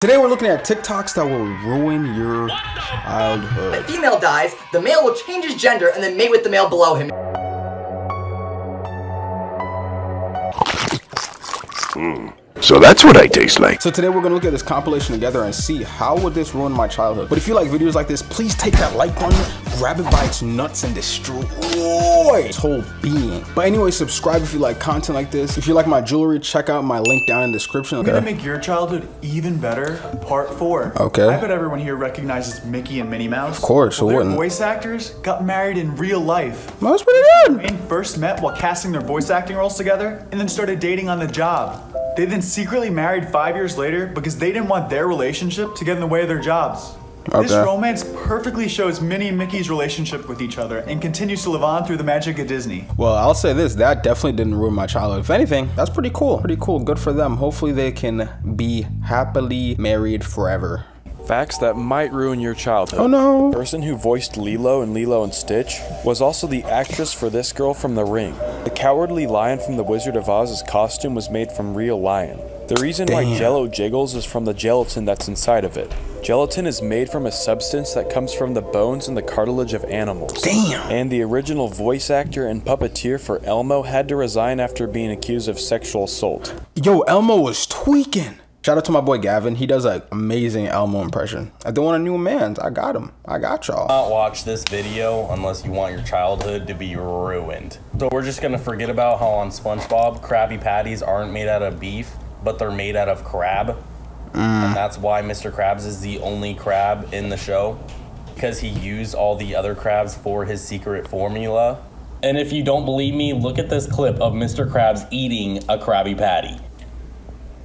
Today we're looking at TikToks that will ruin your childhood. When a female dies, the male will change his gender and then mate with the male below him. So that's what I taste like. So today we're gonna look at this compilation together and see how would this ruin my childhood. But if you like videos like this, please take that like button, grab it by its nuts and destroy its whole being. But anyway, subscribe if you like content like this. If you like my jewelry, check out my link down in the description. We're gonna make your childhood even better, part 4. Okay. I bet everyone here recognizes Mickey and Minnie Mouse. Of course, well, who their wouldn't? voice actors got married in real life. That was pretty good. They first met while casting their voice acting roles together and then started dating on the job. They then secretly married 5 years later because they didn't want their relationship to get in the way of their jobs. Okay. This romance perfectly shows Minnie and Mickey's relationship with each other and continues to live on through the magic of Disney. Well, I'll say this, that definitely didn't ruin my childhood. If anything, that's pretty cool. Pretty cool, good for them. Hopefully they can be happily married forever. Facts that might ruin your childhood. Oh no. The person who voiced Lilo in Lilo and Stitch was also the actress for this girl from The Ring. The cowardly lion from The Wizard of Oz's costume was made from real lion. The reason why Jello jiggles is from the gelatin that's inside of it. Gelatin is made from a substance that comes from the bones and the cartilage of animals. Damn. And the original voice actor and puppeteer for Elmo had to resign after being accused of sexual assault. Yo, Elmo was tweaking. Shout out to my boy Gavin. He does an amazing Elmo impression. I don't want a new man. I got him. I got y'all. Not watch this video unless you want your childhood to be ruined. So we're just gonna forget about how on SpongeBob, Krabby Patties aren't made out of beef, but they're made out of crab. And that's why Mr. Krabs is the only crab in the show, because he used all the other crabs for his secret formula. And if you don't believe me, look at this clip of Mr. Krabs eating a Krabby Patty.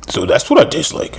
So that's what I taste like.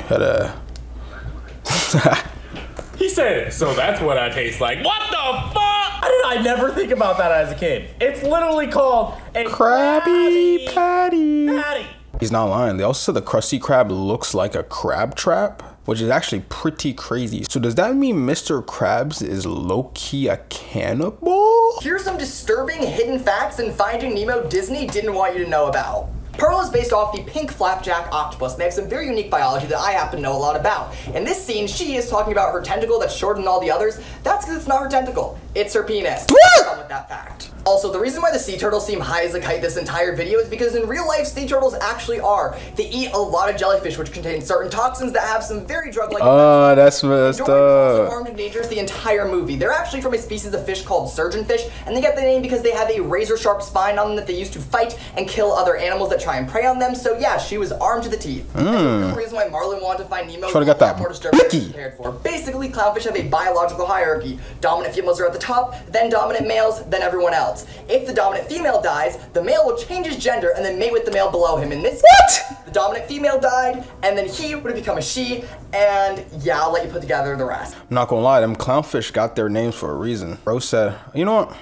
He said, so that's what I taste like. What the fuck? I never think about that as a kid. It's literally called a Krabby Patty. Patty. He's not lying. They also said the Krusty Krab looks like a crab trap, which is actually pretty crazy. So does that mean Mr. Krabs is low-key a cannibal? Here's some disturbing hidden facts in Finding Nemo Disney didn't want you to know about. Pearl is based off the pink flapjack octopus, and they have some very unique biology that I happen to know a lot about. In this scene, she is talking about her tentacle that's shorter than all the others. That's because it's not her tentacle, it's her penis. Fun with that fact. Also, the reason why the sea turtles seem high as a kite this entire video is because in real life, sea turtles actually are. They eat a lot of jellyfish, which contain certain toxins that have some very drug-like effects. Oh, that's messed up. Armed and dangerous the entire movie. They're actually from a species of fish called surgeonfish, and they get the name because they have a razor-sharp spine on them that they use to fight and kill other animals that try and prey on them. So yeah, she was armed to the teeth. And the real reason why Marlin wanted to find Nemo Should've got that more disturbing than Mickey. prepared for. Basically, clownfish have a biological hierarchy. Dominant females are at the top, then dominant males, then everyone else. If the dominant female dies, the male will change his gender and then mate with the male below him. In this case, the dominant female died, and then he would have become a she, and yeah, I'll let you put together the rest. I'm not gonna lie, them clownfish got their names for a reason. Bro said, you know what?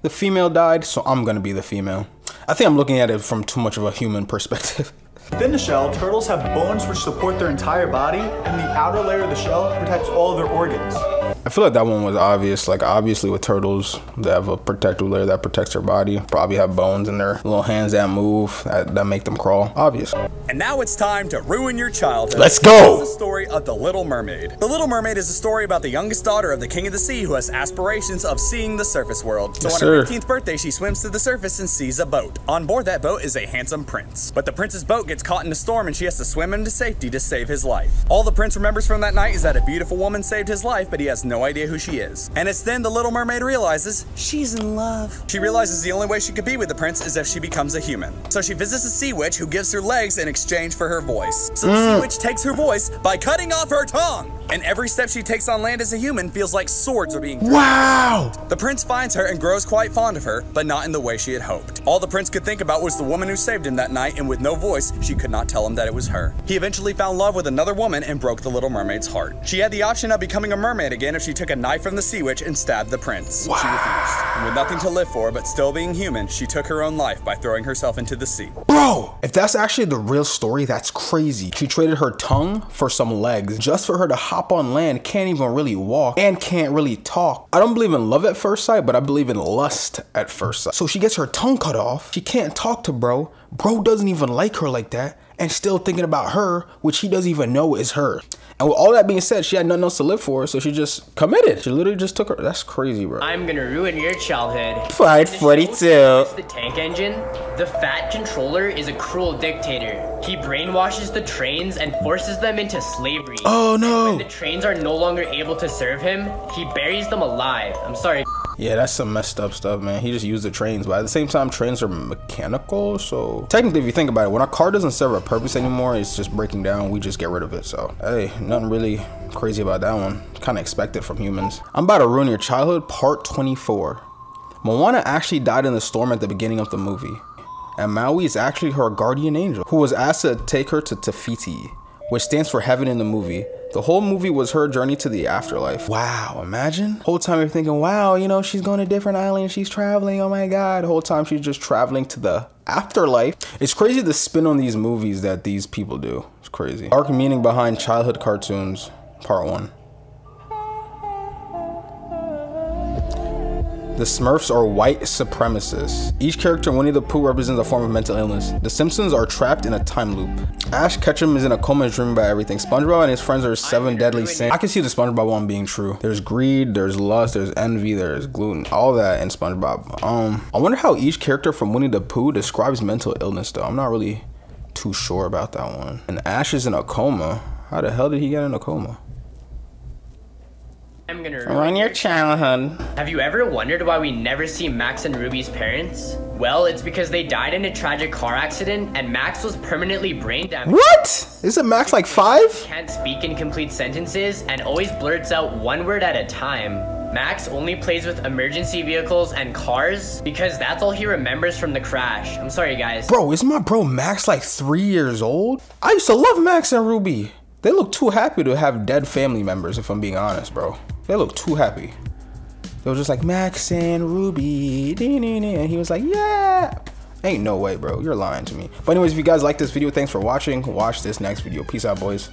The female died, so I'm gonna be the female. I think I'm looking at it from too much of a human perspective. Within the shell, turtles have bones which support their entire body, and the outer layer of the shell protects all of their organs. I feel like that one was obvious. Like, obviously with turtles, they have a protective layer that protects their body. Probably have bones in their little hands that move, that make them crawl. Obvious. And now it's time to ruin your childhood. Let's go! This is the story of The Little Mermaid. The Little Mermaid is a story about the youngest daughter of the King of the Sea who has aspirations of seeing the surface world. So Yes, on her sir. 15th birthday, she swims to the surface and sees a boat. On board that boat is a handsome prince. But the prince's boat gets caught in a storm and she has to swim into safety to save his life. All the prince remembers from that night is that a beautiful woman saved his life, but he has no idea who she is. And it's then the Little Mermaid realizes she's in love. She realizes the only way she could be with the prince is if she becomes a human. So she visits a sea witch who gives her legs in exchange for her voice. So the sea witch takes her voice by cutting off her tongue. And every step she takes on land as a human feels like swords are being thrown. Wow! The prince finds her and grows quite fond of her, but not in the way she had hoped. All the prince could think about was the woman who saved him that night, and with no voice, she could not tell him that it was her. He eventually found love with another woman and broke the Little Mermaid's heart. She had the option of becoming a mermaid again if she took a knife from the sea witch and stabbed the prince. Wow. She refused. And with nothing to live for, but still being human, she took her own life by throwing herself into the sea. Bro, if that's actually the real story, that's crazy. She traded her tongue for some legs just for her to hop on land, can't even really walk, and can't really talk. I don't believe in love at first sight, but I believe in lust at first sight. So she gets her tongue cut off. She can't talk to bro. Bro doesn't even like her like that, and still thinking about her, which he doesn't even know is her. And with all that being said, she had nothing else to live for, so she just committed. She literally just took her. That's crazy, bro. I'm gonna ruin your childhood. Fight 42. The tank engine. The fat controller is a cruel dictator. He brainwashes the trains and forces them into slavery. Oh no. When the trains are no longer able to serve him, he buries them alive. I'm sorry. Yeah, that's some messed up stuff, man. He just used the trains, but at the same time, trains are mechanical, so technically, if you think about it, when a car doesn't serve a purpose anymore, it's just breaking down, we just get rid of it. So, hey, nothing really crazy about that one. Kind of expected from humans. I'm about to ruin your childhood, part 24. Moana actually died in the storm at the beginning of the movie, and Maui is actually her guardian angel, who was asked to take her to NOTFITTIE, which stands for heaven in the movie. The whole movie was her journey to the afterlife. Wow, imagine. Whole time you're thinking, wow, you know, she's going to different islands, she's traveling, oh my God. The whole time she's just traveling to the afterlife. It's crazy the spin on these movies that these people do. It's crazy. Dark meaning behind childhood cartoons, part 1. The Smurfs are white supremacists. Each character in Winnie the Pooh represents a form of mental illness. The Simpsons are trapped in a time loop. Ash Ketchum is in a coma dreaming about everything. SpongeBob and his friends are 7 deadly sins. I can see the SpongeBob one being true. There's greed, there's lust, there's envy, there's gluten, all that in SpongeBob. I wonder how each character from Winnie the Pooh describes mental illness though. I'm not really too sure about that one. And Ash is in a coma. How the hell did he get in a coma? I'm gonna ruin your childhood. Have you ever wondered why we never see Max and Ruby's parents? Well, it's because they died in a tragic car accident and Max was permanently brain damaged. What? Isn't Max like 5? Can't speak in complete sentences and always blurts out one word at a time. Max only plays with emergency vehicles and cars because that's all he remembers from the crash. I'm sorry, guys. Bro, isn't my bro Max like 3 years old? I used to love Max and Ruby. They look too happy to have dead family members, if I'm being honest, bro. They look too happy. They were just like, Max and Ruby, and he was like, yeah. Ain't no way, bro. You're lying to me. But anyways, if you guys like this video, thanks for watching. Watch this next video. Peace out, boys.